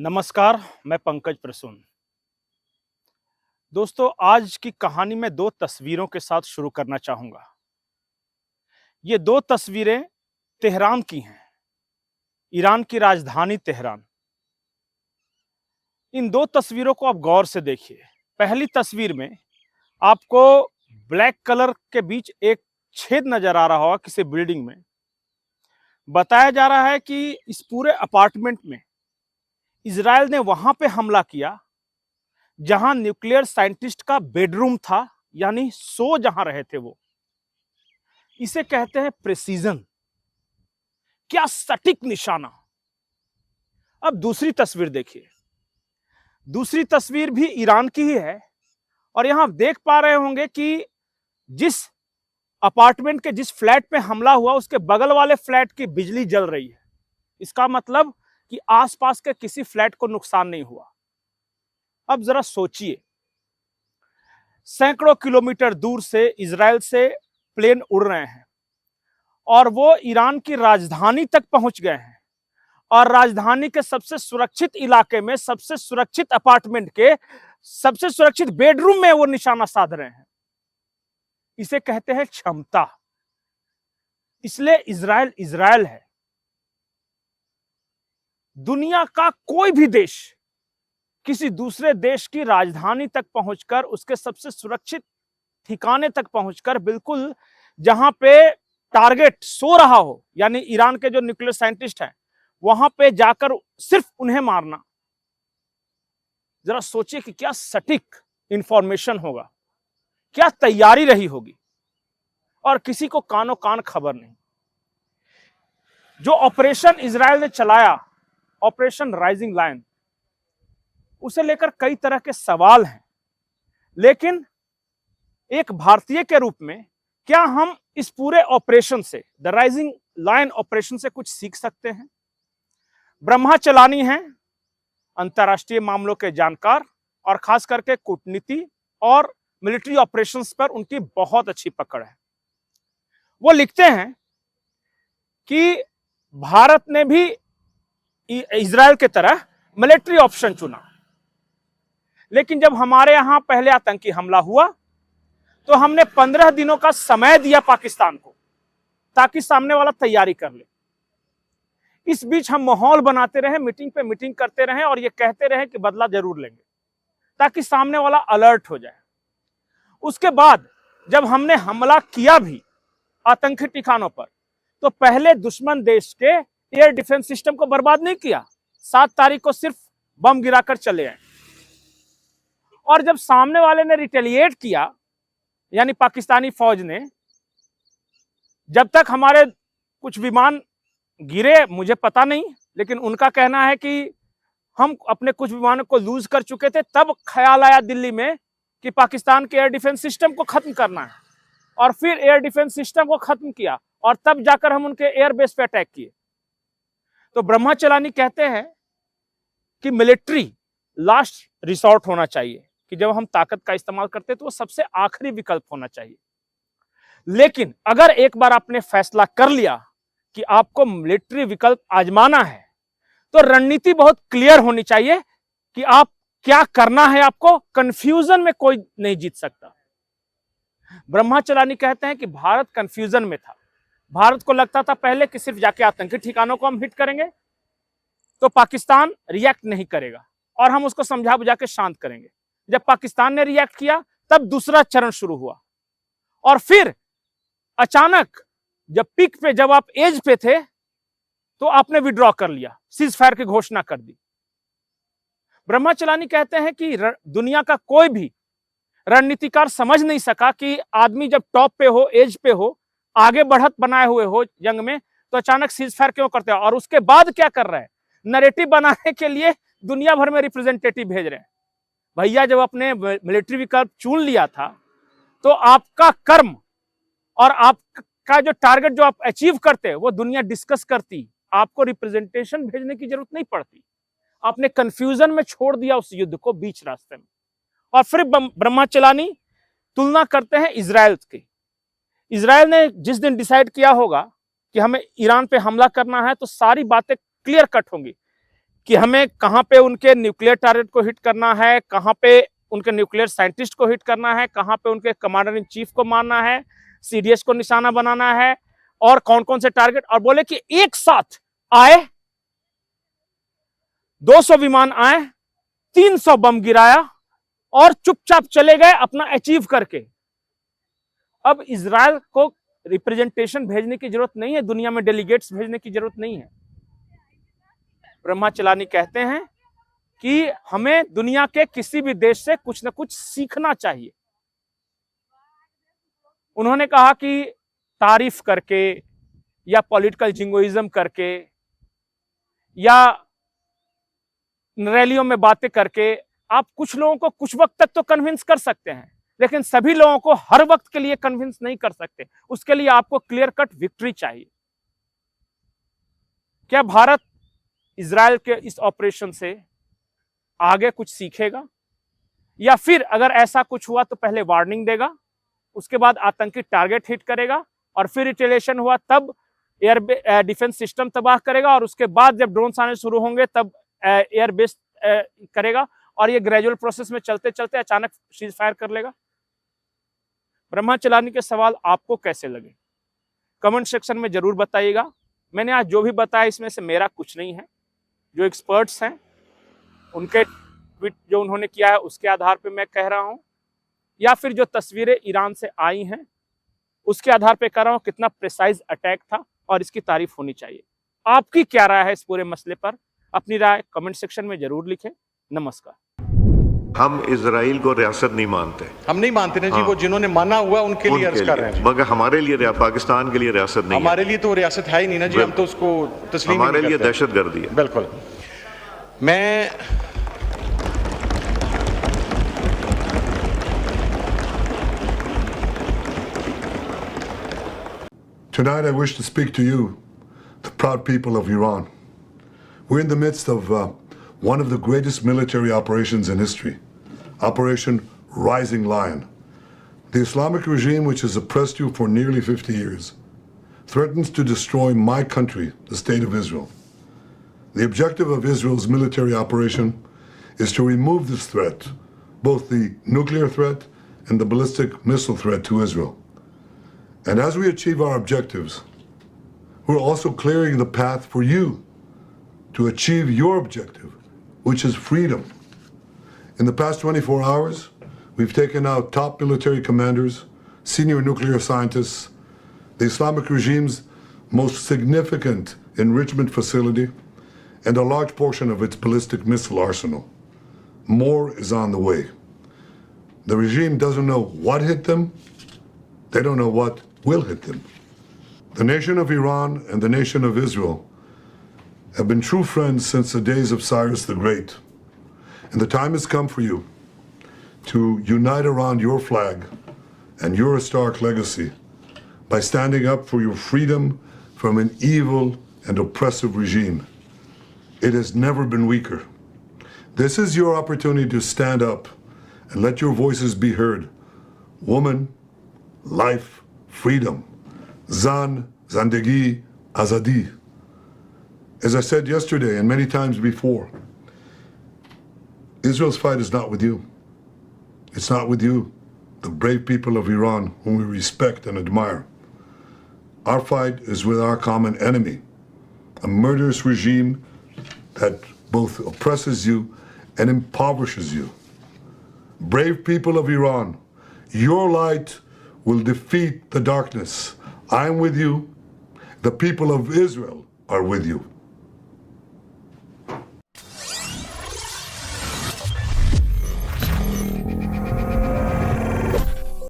नमस्कार, मैं पंकज प्रसून। दोस्तों, आज की कहानी मैं दो तस्वीरों के साथ शुरू करना चाहूंगा। ये दो तस्वीरें तेहरान की हैं, ईरान की राजधानी तेहरान। इन दो तस्वीरों को आप गौर से देखिए। पहली तस्वीर में आपको ब्लैक कलर के बीच एक छेद नजर आ रहा होगा किसी बिल्डिंग में। बताया जा रहा है कि इस पूरे अपार्टमेंट में इजराइल ने वहां पे हमला किया जहां न्यूक्लियर साइंटिस्ट का बेडरूम था, यानी सो जहां रहे थे वो। इसे कहते हैं प्रेसीजन। क्या सटीक निशाना। अब दूसरी तस्वीर देखिए। दूसरी तस्वीर भी ईरान की ही है और यहां आप देख पा रहे होंगे कि जिस अपार्टमेंट के जिस फ्लैट पे हमला हुआ उसके बगल वाले फ्लैट की बिजली जल रही है। इसका मतलब कि आसपास के किसी फ्लैट को नुकसान नहीं हुआ। अब जरा सोचिए, सैकड़ों किलोमीटर दूर से इजराइल से प्लेन उड़ रहे हैं और वो ईरान की राजधानी तक पहुंच गए हैं और राजधानी के सबसे सुरक्षित इलाके में, सबसे सुरक्षित अपार्टमेंट के सबसे सुरक्षित बेडरूम में वो निशाना साध रहे हैं। इसे कहते हैं क्षमता। इसलिए इजराइल इजराइल है। दुनिया का कोई भी देश किसी दूसरे देश की राजधानी तक पहुंचकर, उसके सबसे सुरक्षित ठिकाने तक पहुंचकर, बिल्कुल जहां पे टारगेट सो रहा हो, यानी ईरान के जो न्यूक्लियर साइंटिस्ट हैं, वहां पे जाकर सिर्फ उन्हें मारना। जरा सोचिए कि क्या सटीक इंफॉर्मेशन होगा, क्या तैयारी रही होगी, और किसी को कानो कान खबर नहीं। जो ऑपरेशन इजराइल ने चलाया, ऑपरेशन राइजिंग लायन, उसे लेकर कई तरह के सवाल हैं, लेकिन एक भारतीय के रूप में क्या हम इस पूरे ऑपरेशन से, द राइजिंग लायन ऑपरेशन से कुछ सीख सकते हैं? ब्रह्मा चलानी हैं अंतर्राष्ट्रीय मामलों के जानकार और खास करके कूटनीति और मिलिट्री ऑपरेशंस पर उनकी बहुत अच्छी पकड़ है। वो लिखते हैं कि भारत ने भी इजराइल की तरह मिलिट्री ऑप्शन चुना, लेकिन जब हमारे यहां पहले आतंकी हमला हुआ तो हमने 15 दिनों का समय दिया पाकिस्तान को ताकि सामने वाला तैयारी कर ले। इस बीच हम माहौल बनाते रहे, मीटिंग पे मीटिंग करते रहे और ये कहते रहे कि बदला जरूर लेंगे, ताकि सामने वाला अलर्ट हो जाए। उसके बाद जब हमने हमला किया भी आतंकी ठिकानों पर, तो पहले दुश्मन देश के एयर डिफेंस सिस्टम को बर्बाद नहीं किया। 7 तारीख को सिर्फ बम गिराकर चले आए, और जब सामने वाले ने रिटेलिएट किया, यानी पाकिस्तानी फौज ने, जब तक हमारे कुछ विमान गिरे मुझे पता नहीं, लेकिन उनका कहना है कि हम अपने कुछ विमानों को लूज कर चुके थे, तब ख्याल आया दिल्ली में कि पाकिस्तान के एयर डिफेंस सिस्टम को खत्म करना है, और फिर एयर डिफेंस सिस्टम को खत्म किया और तब जाकर हम उनके एयरबेस पे अटैक किए। तो ब्रह्मा चलानी कहते हैं कि मिलिट्री लास्ट रिसोर्ट होना चाहिए, कि जब हम ताकत का इस्तेमाल करते हैं तो वो सबसे आखिरी विकल्प होना चाहिए। लेकिन अगर एक बार आपने फैसला कर लिया कि आपको मिलिट्री विकल्प आजमाना है, तो रणनीति बहुत क्लियर होनी चाहिए कि आप क्या करना है। आपको कंफ्यूजन में कोई नहीं जीत सकता। ब्रह्मा चलानी कहते हैं कि भारत कंफ्यूजन में था। भारत को लगता था पहले कि सिर्फ जाके आतंकी ठिकानों को हम हिट करेंगे तो पाकिस्तान रिएक्ट नहीं करेगा और हम उसको समझा बुझा के शांत करेंगे। जब पाकिस्तान ने रिएक्ट किया तब दूसरा चरण शुरू हुआ, और फिर अचानक जब पीक पे, जब आप एज पे थे, तो आपने विड्रॉ कर लिया, सीज फायर की घोषणा कर दी। ब्रह्मा चलानी कहते हैं कि दुनिया का कोई भी रणनीतिकार समझ नहीं सका कि आदमी जब टॉप पे हो, एज पे हो, आगे बढ़त बनाए हुए हो जंग में, तो अचानक सीज फायर क्यों करते हो, और उसके बाद क्या कर रहे हैं। नैरेटिव बनाने के लिए दुनिया भर में रिप्रेजेंटेटिव भेज रहे हैं। भैया, जब अपने मिलिट्री विकल्प चुन लिया था तो आपका कर्म और आपका जो टारगेट जो आप अचीव करते वो दुनिया डिस्कस करती, आपको रिप्रेजेंटेशन भेजने की जरूरत नहीं पड़ती। आपने कंफ्यूजन में छोड़ दिया उस युद्ध को बीच रास्ते में। और फिर ब्रह्मा चलानी तुलना करते हैं इजराइल की। इजराइल ने जिस दिन डिसाइड किया होगा कि हमें ईरान पे हमला करना है, तो सारी बातें क्लियर कट होंगी कि हमें कहां पे उनके न्यूक्लियर टारगेट को हिट करना है, कहां पे उनके न्यूक्लियर साइंटिस्ट को हिट करना है, कहां पे उनके कमांडर इन चीफ को मारना है, सीडीएस को निशाना बनाना है, और कौन कौन से टारगेट। और बोले कि एक साथ आए, 200 विमान आए, 300 बम गिराया और चुपचाप चले गए अपना अचीव करके। अब इजराइल को रिप्रेजेंटेशन भेजने की जरूरत नहीं है, दुनिया में डेलीगेट्स भेजने की जरूरत नहीं है। ब्रह्मा चलानी कहते हैं कि हमें दुनिया के किसी भी देश से कुछ ना कुछ सीखना चाहिए। उन्होंने कहा कि तारीफ करके या पॉलिटिकल जिंगोइज्म करके या रैलियों में बातें करके आप कुछ लोगों को कुछ वक्त तक तो कन्विंस कर सकते हैं, लेकिन सभी लोगों को हर वक्त के लिए कन्विंस नहीं कर सकते। उसके लिए आपको क्लियर कट विक्ट्री चाहिए। क्या भारत इजराइल के इस ऑपरेशन से आगे कुछ सीखेगा, या फिर अगर ऐसा कुछ हुआ तो पहले वार्निंग देगा, उसके बाद आतंकी टारगेट हिट करेगा, और फिर रिटेलिएशन हुआ तब एयर डिफेंस सिस्टम तबाह करेगा, और उसके बाद जब ड्रोन्स आने शुरू होंगे तब एयर बेस करेगा, और ये ग्रेजुअल प्रोसेस में चलते चलते अचानक सीज फायर कर लेगा? ब्रह्मा चलानी के सवाल आपको कैसे लगे कमेंट सेक्शन में जरूर बताइएगा। मैंने आज जो भी बताया इसमें से मेरा कुछ नहीं है, जो एक्सपर्ट्स हैं उनके ट्वीट जो उन्होंने किया है उसके आधार पे मैं कह रहा हूं, या फिर जो तस्वीरें ईरान से आई हैं उसके आधार पे कह रहा हूं कितना प्रिसाइज अटैक था, और इसकी तारीफ होनी चाहिए। आपकी क्या राय है इस पूरे मसले पर? अपनी राय कमेंट सेक्शन में जरूर लिखें। नमस्कार। हम इजराइल को रियासत नहीं मानते। हम नहीं मानते ना जी। हाँ। वो जिन्होंने माना हुआ उनके लिए अर्ज कर रहे हैं, मगर हमारे लिए पाकिस्तान के लिए रियासत नहीं हमारे लिए तो रियासत है ही नहीं ना जी। हम तो उसको तस्लीम हमारे लिए दहशतगर्दी है। बिल्कुल। मैं Tonight I wish to speak to you, the proud people of Iran. We're in the midst of one of the greatest military operations in history, Operation Rising Lion. The Islamic regime, which has oppressed you for nearly 50 years, threatens to destroy my country, the State of Israel. The objective of Israel's military operation is to remove this threat, both the nuclear threat and the ballistic missile threat to Israel. And as we achieve our objectives, we're also clearing the path for you to achieve your objective, which is freedom. In the past 24 hours, we've taken out top military commanders, senior nuclear scientists, the Islamic regime's most significant enrichment facility, and a large portion of its ballistic missile arsenal. More is on the way. The regime doesn't know what hit them. They don't know what will hit them. The nation of Iran and the nation of Israel have been true friends since the days of Cyrus the Great. And the time has come for you to unite around your flag and your historic legacy by standing up for your freedom from an evil and oppressive regime. It has never been weaker. This is your opportunity to stand up and let your voices be heard. Woman, life, freedom. Zan, Zandegi, Azadi. As I said yesterday and many times before, Israel's fight is not with you. It's not with you, the brave people of Iran whom we respect and admire. Our fight is with our common enemy, a murderous regime that both oppresses you and impoverishes you. Brave people of Iran, your light will defeat the darkness. I'm with you. The people of Israel are with you.